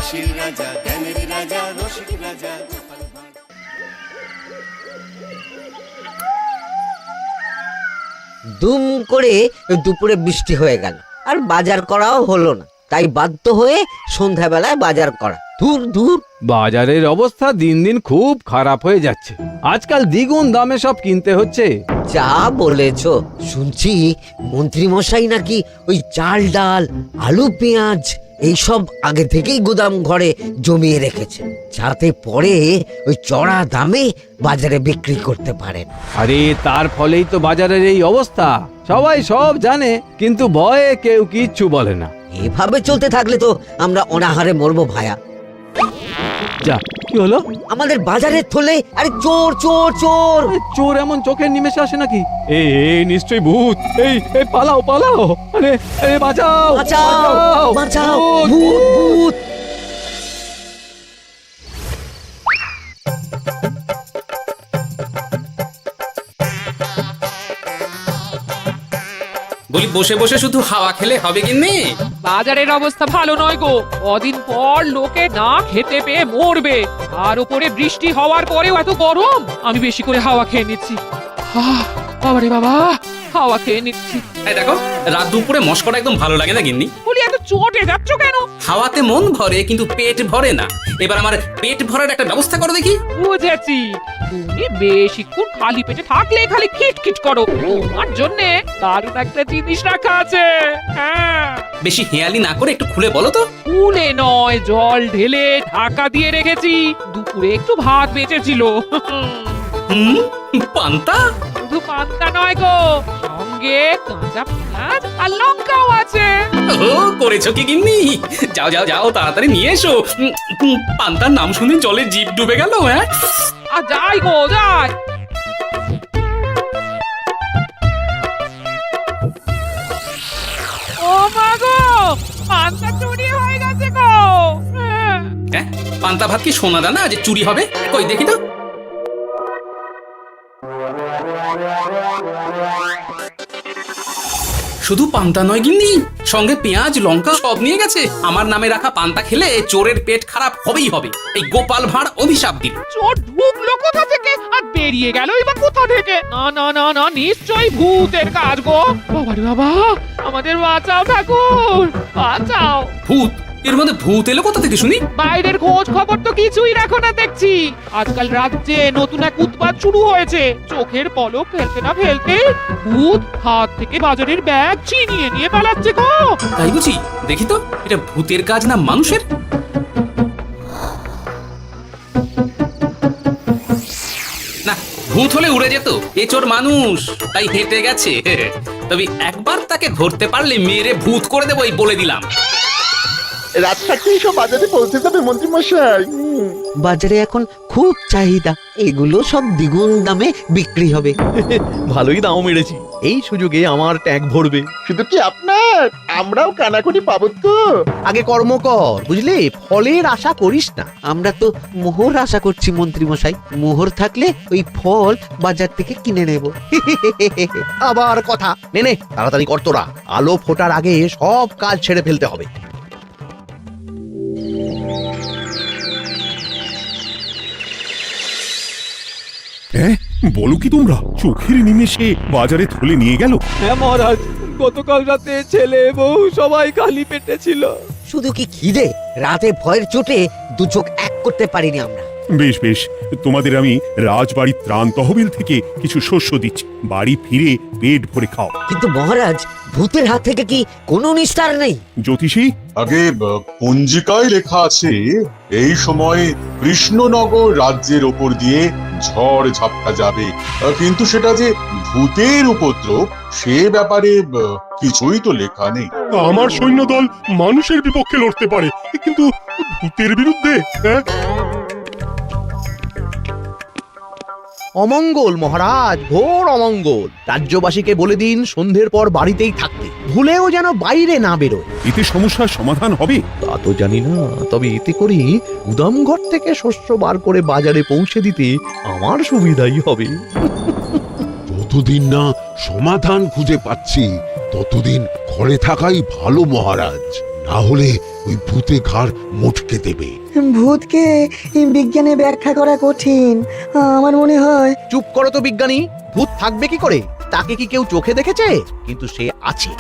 হাসির রাজা, জ্ঞানের রাজা, রসিক রাজা। দুম করে দুপুরে বৃষ্টি হয়ে গেল, আর বাজার করাও হলো না। তাই বাধ্য হয়ে সন্ধ্যাবেলায় বাজার করা। দূর দূর। বাজারের অবস্থা দিন দিন খুব খারাপ হয়ে যাচ্ছে। আজকাল দ্বিগুণ দামে সব কিনতে হচ্ছে। যা বলেছ। শুনছি মন্ত্রী মশাই নাকি ওই চাল ডাল আলু পেঁয়াজ এইসব আগে থেকেই গুদাম ঘরে জমিয়ে রেখেছেন, যাতে পরে ওই চড়া দামে বাজারে বিক্রি করতে পারেন। আরে তার ফলেই তো বাজারের এই অবস্থা। সবাই সব জানে, কিন্তু ভয়ে কেউ কিচ্ছু বলে না। এভাবে চলতে থাকলে তো আমরা অনাহারে মরবো ভায়া। যা, কি হলো? আমাদের বাজারের থলে আরে চোর চোর চোর। চোর এমন চোখের নিমেষে আসে নাকি? এই নিশ্চয়ই ভূত। এই পালাও পালাও। আরে বাঁচাও বাঁচাও বাঁচাও, ভূত ভূত। বলি বসে বসে শুধু হাওয়া খেলে হবে কিন্নি? বাজারের অবস্থা ভালো নয় গো। কদিন পর লোকে না খেতে পেয়ে মরবে, আর উপরে বৃষ্টি হওয়ার পরেও এত গরম। আমি বেশি করে হাওয়া খেয়ে নিচ্ছি। বাবারে বাবা, হাওয়া খেয়ে নিচ্ছি। এই দেখো, রাত দুপুরে মস্করা একদম ভালো লাগে না গিন্নি? বলি এত চটে যাচ্ছ কেন? হাওয়াতে মন ভরে কিন্তু পেট ভরে না। এবার আমার পেট ভরার একটা ব্যবস্থা করো দেখি। বুঝেছি, তুমি বেশিক্ষণ খালি পেটে থাকলে খালি খিটখিট করো। তোমার জন্যে দারুণ একটা জিনিস রাখা আছে। হ্যাঁ, বেশি হেয়ালি না করে একটু খুলে বলো তো। ফুলে নয়, জল ঢেলে ঢাকা দিয়ে রেখেছি। দুপুরে একটু ভাত বেঁচেছিল। পান্তা? শুধু পান্তা নয় গো, সঙ্গে কাঁচা পেঁয়াজ আর লঙ্কাও আছে। ও, করেছো কি গিন্নি? যাও যাও যাও, তাড়াতাড়ি নিয়ে এসো। পান্তার নাম শুনে জলে জিভ ডুবে গেল। হ্যাঁ, আর যাই গো যাই। ও মা গো, পান্তা চুরি হয়ে গেছে গো। হ্যাঁ, পান্তা ভাত কি সোনা দানা যে চুরি হবে? কই দেখি তো। শুধু পান্তা নয় গিন্নি, সঙ্গে পেঁয়াজ লঙ্কা সব নিয়ে গেছে। আমার নামে রাখা পান্তা খেলে চোরের পেট খারাপ হবেই হবে। এই গোপাল ভাঁড় অভিশাপ দিল। চোর ঢুকলো কোথা থেকে আর বেরিয়ে গেলই বা কোথা থেকে? না না না না, নিশ্চয়ই ভূতের কাজ গো। বাবারে বাবা, আমাদের বাঁচাও ঠাকুর, বাঁচাও। ভূত? এর মধ্যে ভূত এলো কোথা থেকে শুনি? বাইরের খোঁজ খবর তো কিছুই রাখো না দেখছি। আজকাল রাজ্যে নতুন এক উৎপাত শুরু হয়েছে। চোখের পলক ফেলতে না ফেলতে ভূত হাত থেকে বাজারের ব্যাগ ছিনিয়ে নিয়ে পালাচ্ছে গো। তাই বুঝি? দেখি তো, এটা ভূতের কাজ না মানুষের? না, ভূত হলে উড়ে যেত। এ চোর মানুষ, তাই হেঁটে গেছে। তবে একবার তাকে ধরতে পারলে মেরে ভূত করে দেবো, এই বলে দিলাম। রাত থাকতেই সব বাজারে পৌঁছে যাবে মন্ত্রী মশাই। বাজারে এখন খুব চাহিদা, এগুলো সব দ্বিগুণ দামে বিক্রি হবে। ভালোই দাম মেরেছি, এই সুযোগে আমার ট্যাঙ্ক ভরবে। শুধু কি আপনার, আমরাও কানাকুনি পাবো তো। আগে কর্ম কর, বুঝলি? ফলের আশা করিস না। আমরা তো মোহর আশা করছি মন্ত্রী মশাই। মোহর থাকলে ওই ফল বাজার থেকে কিনে নেব। আবার কথা নে নে, তাড়াতাড়ি কর তোরা। আলো ফোটার আগে সব কাজ ছেড়ে ফেলতে হবে। বলো কি তোমরা, চোখের নিমেষে বাজারে থলে নিয়ে গেল? হ্যাঁ মহারাজ, গতকাল রাতে ছেলে বউ সবাই খালি পেটে ছিল। শুধু কি খিদে, রাতে ভয়ের চোটে দু চোখ এক করতে পারিনি আমরা। বেশ বেশ, তোমাদের আমি রাজবাড়ির ত্রাণ তহবিল থেকে কিছু শস্য দিচ্ছি। বাড়ি ফিরে পেট ভরে খাও। কিন্তু মহারাজ, ভূতের হাত থেকে কি কোনো নিস্তার নেই? জ্যোতিষী? আগে পঞ্জিকায় লেখা আছে এই সময় কৃষ্ণনগর রাজ্যের ওপর দিয়ে ঝড় ঝাপটা যাবে, কিন্তু সেটা যে ভূতের উপদ্রব সে ব্যাপারে কিছুই তো লেখা নেই। আমার সৈন্যদল মানুষের বিপক্ষে লড়তে পারে, কিন্তু ভূতের বিরুদ্ধে? অমঙ্গল মহারাজ, ঘোর অমঙ্গল। রাজ্যবাসীকে বলে দিন সন্ধ্যের পর বাড়িতেই থাকতে, ভুলেও যেন বাইরে না বেরোয়। এতে সমস্যার সমাধান হবে? তা তো জানি না, তবে এতে করে গুদামঘর থেকে শস্য বার করে বাজারে পৌঁছে দিতে আমার সুবিধাই হবে। যতদিন না সমাধান খুঁজে পাচ্ছি ততদিন ঘরে থাকাই ভালো মহারাজ। না হলে ওই ভূতে ঘাড় মোটকে দেবে। ভূতকে বিজ্ঞানে ব্যাখ্যা করা কঠিন। আমার মনে হয় চুপ করো তো বিজ্ঞানী, ভূত থাকবে কি করে? তাকে কি কেউ চোখে দেখেছে? কিন্তু সে আছে।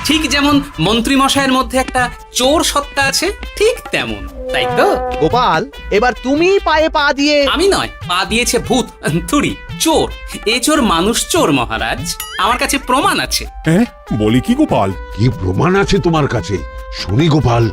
ঠিক যেমন মন্ত্রী মশাইয়ের মধ্যে একটা চোর সত্তা আছে, ঠিক তেমন, তাই তো? গোপাল, এবার তুমি পায়ে পা দিয়ে। আমি নয়, পা দিয়েছে ভূত, থুড়ি চোর। এ চোর মানুষ চোর মহারাজ, আমার কাছে প্রমাণ আছে। হ্যাঁ, বলি কি গোপাল? কি প্রমাণ আছে তোমার কাছে? শুনি গোপাল।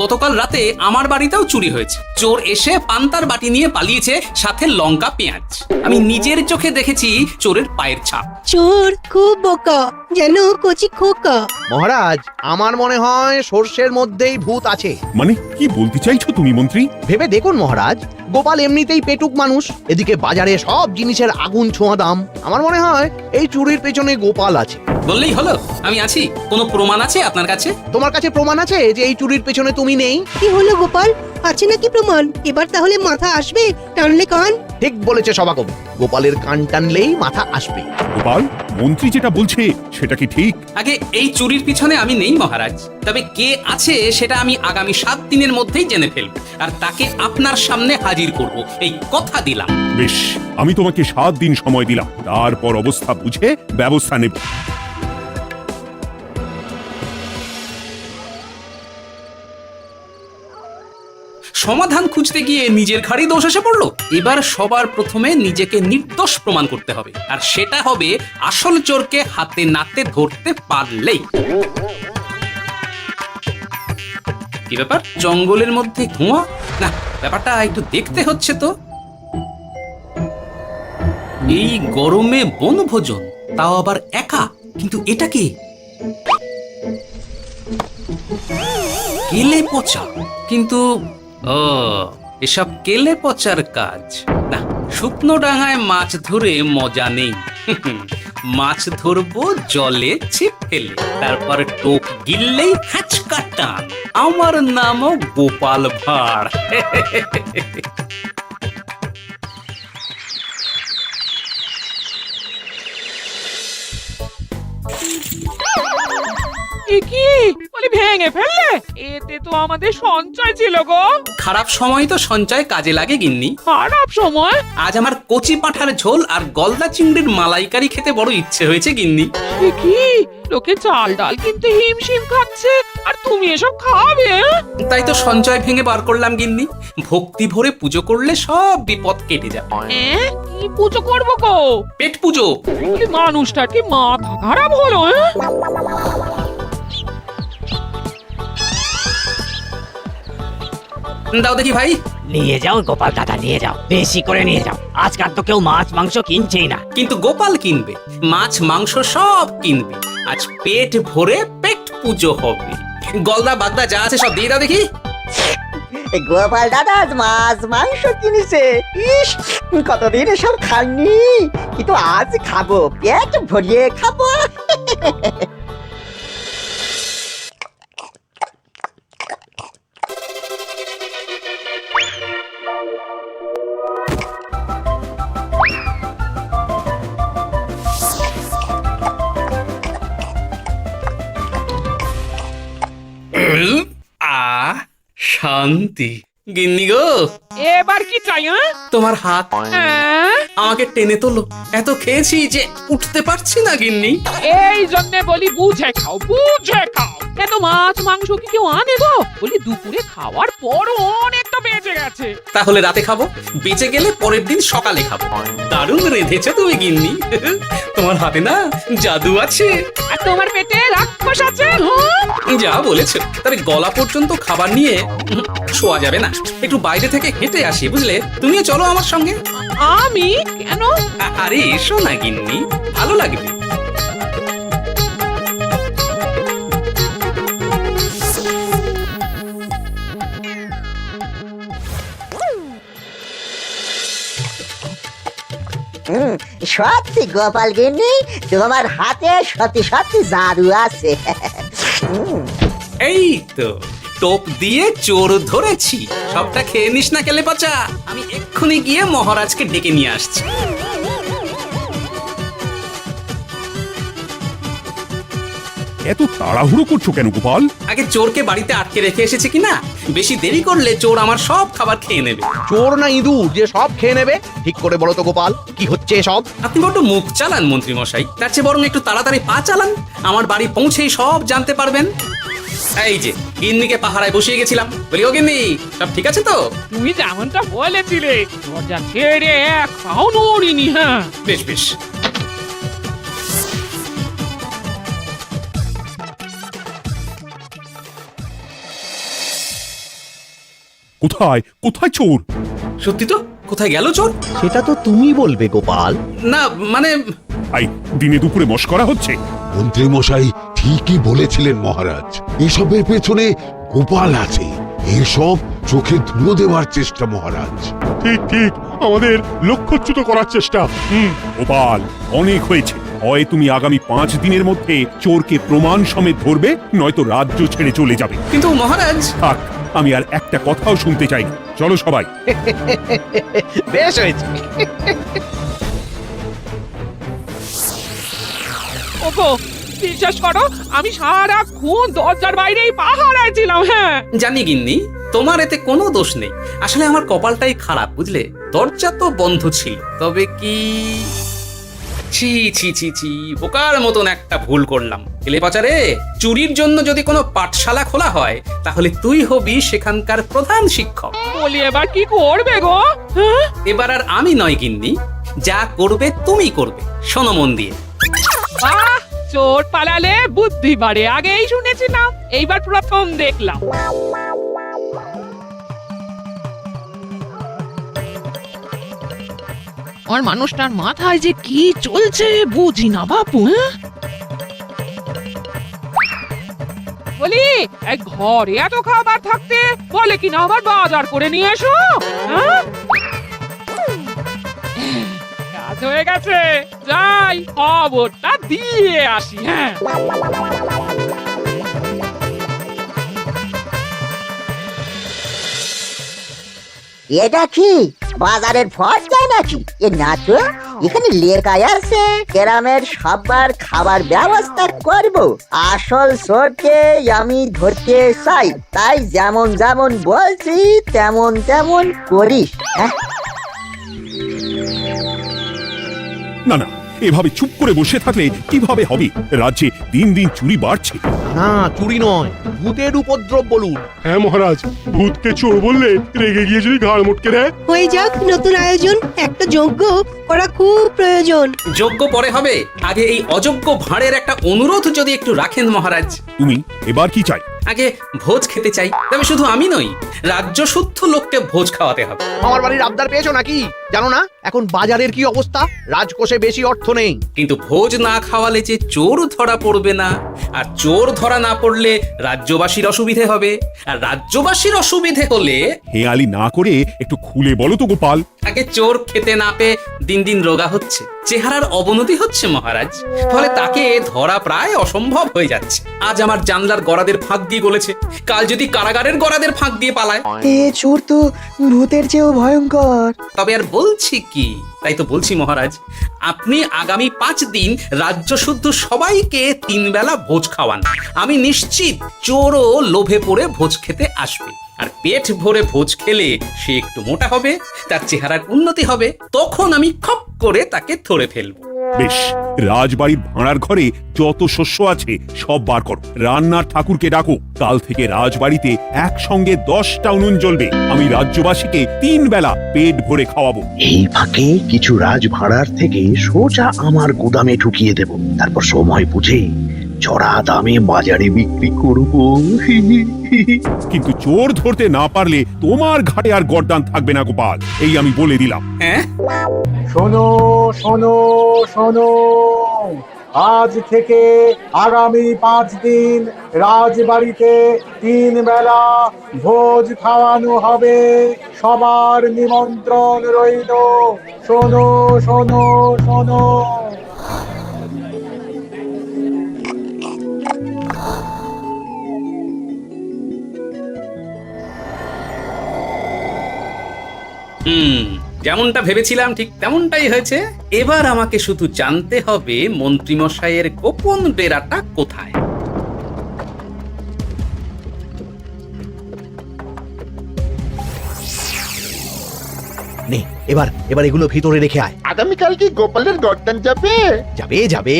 গতকাল রাতে আমার বাড়িতেও চুরি হয়েছে। চোর এসে পান্তার বাটি নিয়ে পালিয়েছে, সাথে লঙ্কা পেঁয়াজ। আমি নিজের চোখে দেখেছি চোরের পায়ের ছাপ। চোর খুব বোকা, যেন কচি খোকা। মহারাজ, আমার মনে হয় সর্ষের মধ্যেই ভূত আছে। মানে কি বলতে চাইছো তুমি মন্ত্রী? ভেবে দেখুন মহারাজ, গোপাল এমনিতেই পেটুক মানুষ, এদিকে বাজারে সব জিনিসের আগুন ছোঁয়া দাম। আমার মনে হয় এই চুরির পেছনে গোপাল আছে। বললেই হলো আমি আছি। কোনো প্রমাণ আছে আপনার কাছে? তোমার কাছে প্রমাণ আছে যে এই চুরির পেছনে তুমি নেই? কি হলো গোপাল, আছে নাকি প্রমাণ? এবার তাহলে মাথা আসবে, টানলে কান। ঠিক বলেছে সভাকবি, গোপালের কান টানলেই মাথা আসবে। গোপাল, মন্ত্রী যেটা বলছে সেটা কি ঠিক? আগে এই চুরির পিছনে আমি নেই মহারাজ, তবে কে আছে সেটা আমি আগামী 7 দিনের মধ্যেই জেনে ফেলব, আর তাকে আপনার সামনে হাজির করব, এই কথা দিলাম। বেশ, আমি তোমাকে 7 দিন সময় দিলাম, তারপর অবস্থা বুঝে ব্যবস্থা নেব। সমাধান খুঁজতে গিয়ে নিজের ঘাড়েই দোষ এসে পড়লো। এবার সবার প্রথমে নিজেকে নির্দোষ প্রমাণ করতে হবে, আর সেটা হবে আসল চোরকে হাতে নাতে ধরতে পারলেই। কি ব্যাপার, জঙ্গলের মধ্যে ধোঁয়া? না, ব্যাপারটা একটু দেখতে হচ্ছে তো। এই গরমে বনভোজন, তাও আবার একা। কিন্তু এটা কি? কেলে পচা। কিন্তু ও, এসব কেলে পচার কাজ না। শুকনো ডাঙায় মাছ ধরে মজা নেই। মাছ ধরবো জলে ছিপ ফেলে, তারপর টোপ গিললেই হ্যাচকা টান। আমার নামও গোপাল ভাঁড়। কি বলি, ভেঙে ফেললে? এতে তো আমাদের সঞ্চয় ছিল গো। খারাপ সময় তো সঞ্চয় কাজে লাগে গিন্নি। খারাপ সময়? আজ আমার কচি পাঁঠার ঝোল আর গলদা চিংড়ির মালাইকারি খেতে বড় ইচ্ছে হয়েছে গিন্নি। কি লোকে চাল ডাল কিনতে হিমশিম খাচ্ছে, আর তুমি এসব খাবে? তাই তো সঞ্চয় ভেঙে বার করলাম গিন্নি। ভক্তি ভরে পুজো করলে সব বিপদ কেটে যাবে। কি পুজো করবো গো? পেট পুজো। বলি, মানুষটার কি মাথা খারাপ হলো? দাও দেখি ভাই। নিয়ে যাও গোপাল দাদা, নিয়ে যাও, বেশি করে নিয়ে যাও। আজকাল তো কেউ মাছ মাংস কিনছেই না। কিন্তু গোপাল কিনবে, মাছ মাংস সব কিনবে। আজ পেট ভরে পেট পুজো হবে। গলদা বাগদা যা আছে সব দিয়ে দাও দেখি। গোপাল দাদা মাছ মাংস কিনেছে। ইস, কতদিন এসব খাইনি, কিন্তু আজ খাবো, পেট ভরিয়ে খাবো। শান্তি। গিন্নি গো, এবার কি চাই? তোমার হাত আমাকে টেনে তোলো। এত খেয়েছি যে উঠতে পারছি না গিন্নি। এই জন্য বলি বুঝে খাও, বুঝে খাও। এত মাছ মাংস কি কেউ আনে গো? বলি দুপুরে খাওয়ার পরও অনেকটা বেঁচে গেছে। তাহলে রাতে খাবো, বেঁচে গেলে পরের দিন সকালে খাবো। দারুণ রেঁধেছো তুমি গিন্নি। তোমার হাতে না জাদু আছে। আর তোমার পেটে রাক্ষস আছে। যা বলেছো। তবে গলা পর্যন্ত খাবার নিয়ে শোয়া যাবে না, একটু বাইরে থেকে হেঁটে আসি, বুঝলে? তুমিও চলো আমার সঙ্গে। আমি কেন? আরে এসো না গিন্নি, ভালো লাগবে। সত্যি গোপাল গিন্নি, তোমার হাতে সত্যি সত্যি জাদু আছে। এই তো টোপ দিয়ে চোর ধরেছি। সবটা খেয়ে নিস না কেলে পচা। আমি এক্ষুনি গিয়ে মহারাজকে ডেকে নিয়ে আসছি। এত তাড়াহুড়ো করছো কেন গোপাল? আগে চোরকে বাড়িতে আটকে রেখে এসেছে কিনা, বেশি দেরি করলে চোর আমার সব খাবার খেয়ে নেবে। চোর না ইঁদুর যে সব খেয়ে নেবে? ঠিক করে বলো তো গোপাল, কি হচ্ছে সব? আপনি বড্ড মুখ চালান মন্ত্রী মশাই, তার চেয়ে বরং একটু তাড়াতাড়ি পা চালান, আমার বাড়ি পৌঁছেই সব জানতে পারবেন। এই যে গিন্নিকে পাহারায় বসিয়ে গেছিলাম, বলি ও গিন্নি, সব ঠিক আছে তো? তুমি যেমনটা বলেছিলে দরজা ছেড়ে এক পাও নড়িনি। হ্যাঁ, বেশ বেশ। কোথায় কোথায় চোর? সত্যি তো, কোথায় গেল চোর? সেটা তো তুমি বলবে গোপাল। না মানে আই দিনে দুপুরে মশকরা হচ্ছে? মন্ত্রী মশাই ঠিকই বলেছিলেন মহারাজ, এসবের পেছনে গোপাল আছে। এসব চোখে ধুলো দেওয়ার চেষ্টা মহারাজ। ঠিক ঠিক, আমাদের লক্ষ্যচ্যুত করার চেষ্টা। গোপাল, অনেক হয়েছে। হয় তুমি আগামী 5 দিনের মধ্যে চোরকে প্রমাণ সমেত ধরবে, নয়তো রাজ্য ছেড়ে চলে যাবে। কিন্তু মহারাজ। থাক, আমি আর একটা কথাও শুনতে চাই না। চলো সবাই। বেশ হয়েছে। ওগো বিশ্বাস করো, আমি সারাক্ষণ দরজার বাইরেই পাহারায় ছিলাম। হ্যাঁ, জানি গিন্নি, তোমার এতে কোনো দোষ নেই। আসলে আমার কপালটাই খারাপ, বুঝলে? দরজা তো বন্ধ ছিল, তবে কি ছি ছি ছি ছি, বোকার মতন একটা ভুল করলাম। এলে পাচারে, চুরির জন্য যদি কোনো পাঠশালা খোলা হয়, তাহলে তুই হবি সেখানকার প্রধান শিক্ষক। বলি এবার কি করবে গো? হ্যাঁ? এবার আর আমি নয় গিন্নি, যা করবে তুমি করবে। শোনো মন দিয়ে। বাহ, চোর পালালে বুদ্ধি বাড়ে, আগেই শুনেছিলাম, এইবার প্রথম দেখলাম। আর মানুষটার মাথায় যে কি চলছে বুঝি না বাপু। বলি এই ঘরে এত খাবার থাকতে বলে কিনা আবার বাজার করে নিয়ে এসো। হ্যাঁ? কাজ হয়ে গেছে, যাই খবরটা দিয়ে আসি। হ্যাঁ, এটা কি বাজারের ফসকা নাকি? এ না তো, এখানে লেখা আছে গ্রামের সবার খাবার ব্যবস্থা করব। আসল চোরকে আমি ধরতে চাই, তাই যেমন যেমন বলছি তেমন তেমন করিস। হ্যাঁ, না না, এভাবে চুপ করে বসে থাকলে কিভাবে হবে? রাজ্যে দিন দিন চুরি বাড়ছে। না, চুরি নয়, ভূতের উপদ্রব বলুন। হ্যাঁ মহারাজ, ভূতকে চোর বললে রেগে গিয়ে যদি ঘাড় মোটকে দেয়। হয়ে যাক নতুন আয়োজন, একটা যজ্ঞ করা খুব প্রয়োজন। যোগ্য পরে হবে, আগে এই অযোগ্য ভাঁড়ের একটা অনুরোধ যদি একটু রাখেন মহারাজ। তুমি এবার কি চাই? আগে ভোজ খেতে চাই, তবে শুধু আমি নই, রাজ্য শুদ্ধ লোককে ভোজ খাওয়াতে হবে। আমার বাড়ির আবদার পেয়েছো নাকি? জানো না এখন বাজারের কি অবস্থা? রাজকোষে বেশি অর্থ নেই। কিন্তু ভোজ না খাওয়ালে যে চোর ধরা পড়বে না, আর চোর ধরা না পড়লে রাজ্যবাসীর অসুবিধে হবে, আর রাজ্যবাসীর অসুবিধে হলে হেয়ালি না করে একটু খুলে বলো তো গোপাল। আগে চোর খেতে না পেয়ে দিন দিন রোগা হচ্ছে, চেহারার অবনতি হচ্ছে মহারাজ, ফলে তাকে ধরা প্রায় অসম্ভব হয়ে যাচ্ছে। আজ আমার জানলার গড়াদের ফাঁক দিয়ে গলেছে, কাল যদি কারাগারের গড়াদের ফাঁক দিয়ে পালায়। এ চোর তো ভূতের চেয়েও ভয়ঙ্কর। তবে আর বলছি কি, তাই তো বলছি মহারাজ, আপনি আগামী 5 দিন রাজ্য শুদ্ধ সবাইকে 3 বেলা ভোজ খাওয়ান। আমি নিশ্চিত চোরও লোভে পড়ে ভোজ খেতে আসবে, আর পেট ভরে ভোজ খেলে সে একটু মোটা হবে, তার চেহারার উন্নতি হবে, তখন আমি খপ করে তাকে ধরে ফেলবো। বেশ, রাজবাড়ির ভাড়ার ঘরে যত শস্য আছে সব বার করো। রান্নার ঠাকুরকে ডাকো। কাল থেকে রাজবাড়িতে একসঙ্গে 10টা উনুন জ্বলবে। আমি রাজ্যবাসীকে 3 বেলা পেট ভরে খাওয়াবো। এই ফাঁকে কিছু রাজভাড়ার থেকে সোজা আমার গুদামে ঢুকিয়ে দেব, তারপর সময় বুঝে চড়া দামে বাজারে বিক্রি করব। কিন্তু চোর ধরতে না পারলে তোমার ঘাটে আর গর্দান থাকবে না গোপাল, এই আমি বলে দিলাম। হ্যাঁ, শোনো শোনো শোনো, আজ থেকে আগামী 5 দিন রাজবাড়িতে 3 বেলা ভোজ খাওয়ানো হবে। সবার নিমন্ত্রণ রইল। শোনো শোনো শোনো। যেমনটা ভেবেছিলাম ঠিক তেমনটাই হয়েছে। এবার আমাকে শুধু জানতে হবে মন্ত্রীমশাইয়ের গোপন ডেরাটা কোথায়। নে এবার এগুলো ভিতরে রেখে আয়। আগামীকাল কি গোপালের গর্দান যাবে? যাবে যাবে,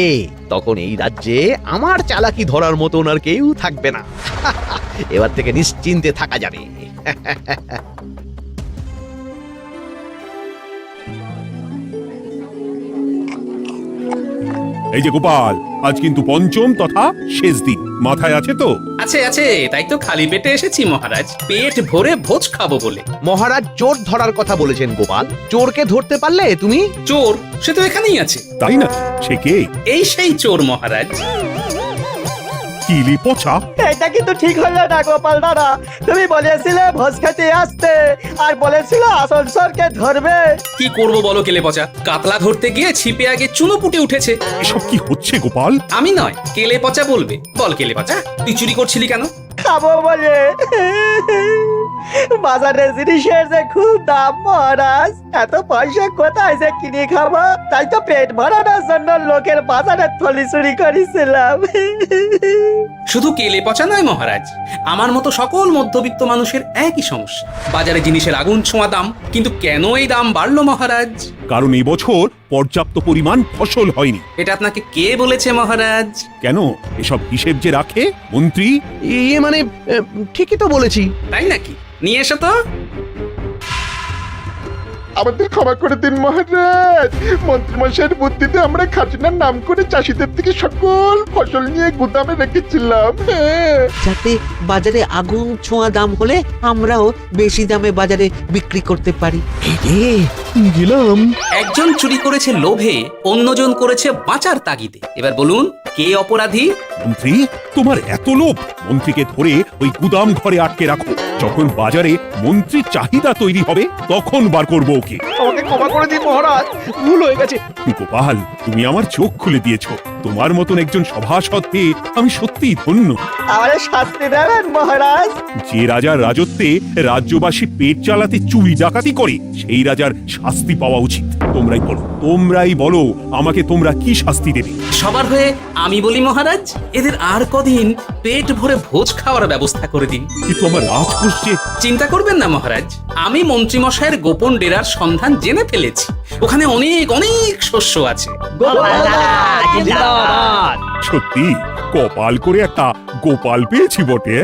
তখন এই রাজ্যে আমার চালাকি ধরার মতন আর কেউ থাকবে না। এবার থেকে নিশ্চিন্তে থাকা যাবে। এই যে গোপাল, আজ কিন্তু পঞ্চম তথা শেষ দিন, মাথায় আছে তো? আছে আছে, তাই তো খালি পেটে এসেছি মহারাজ, পেট ভরে ভোজ খাবো বলে। মহারাজ চোর ধরার কথা বলেছেন গোপাল, চোরকে ধরতে পারলে তুমি? চোর সে তো এখানেই আছে। তাই না? সে কে? এই সেই চোর মহারাজ। কিলি পচা! এটা কিন্তু ঠিক হলো না গোপাল দাদা। তুমি বলেছিলে ভোজ খেতে আসতে, আর বলেছিলে আসানসোলকে ধরবে। কি করব বলো কেলে পচা, কাতলা ধরতে গিয়ে ছিপে আগে চুনো পুটে উঠেছে। এসব কি হচ্ছে গোপাল? আমি নয়, কেলে পচা বলবে। বল কেলে পচা, তুই চুরি করছিলি কেন? খাবো বলে। বাজারে জিনিসের যে খুব দাম মহারাজ, এত পয়সা কোথায় যে কিনে খাবো? তাই তো পেট ভরানোর জন্য লোকের বাজারে থলি চুরি করেছিলাম। শুধু কেলে পচা নয় মহারাজ, আমার মতো সকল মধ্যবিত্ত মানুষের একই সমস্যা। বাজারে জিনিসের আগুন ছোঁয়া দাম, কিন্তু কেন এই দাম বাড়লো মহারাজ? কারণ এই বছর পর্যাপ্ত পরিমাণ ফসল হয়নি। এটা আপনাকে কে বলেছে মহারাজ? কেন, এসব হিসেব যে রাখে মন্ত্রী। ইয়ে মানে ঠিকই তো বলেছি। তাই নাকি? নিয়ে এসো তো। আমাদের ক্ষমা করে দিন মহারাজ। মন্ত্রীমশাইয়ের বুদ্ধিতে আমরা খাজনার নাম করে চাষিদের থেকে সকল ফসল নিয়ে গুদামে রেখেছিলাম। যাতে বাজারে আগুন ছোঁয়া দাম হলে আমরাও বেশি দামে বাজারে বিক্রি করতে পারি। গেলাম। একজন চুরি করেছে লোভে, অন্যজন করেছে বাঁচার তাগিদে। এবার বলুন কে অপরাধী? মন্ত্রী, তোমার এত লোভ! মন্ত্রীকে ধরে ওই গুদাম ঘরে আটকে রাখো। যখন বাজারে মন্ত্রীর চাহিদা তৈরি হবে তখন বার করবো ওকে। আমাকে ক্ষমা করে দিন মহারাজ, ভুল হয়ে গেছে। গোপাল, তুমি আমার চোখ খুলে দিয়েছো। তোমার মতন একজন সভাসদ পেয়ে আমি সত্যিই ধন্য। আমাদের শাস্তি দেবেন মহারাজ। যে রাজার রাজত্বে রাজ্যবাসী পেট চালাতে চুরি ডাকাতি করে, সেই রাজার শাস্তি পাওয়া উচিত। তোমরাই বলো আমাকে তোমরা কি শাস্তি দেবে? সবার হয়ে আমি বলি মহারাজ, এদের আর কদিন পেট ভরে ভোজ খাওয়ার ব্যবস্থা করে দিন। কিন্তু আমার রাজকোষ যে। চিন্তা করবেন না মহারাজ, আমি মন্ত্রীমশাইয়ের গোপন ডেরার সন্ধান জেনে ফেলেছি। ওখানে অনেক অনেক শস্য আছে। সত্যি কপাল করে একটা গোপাল পেয়েছি বটে।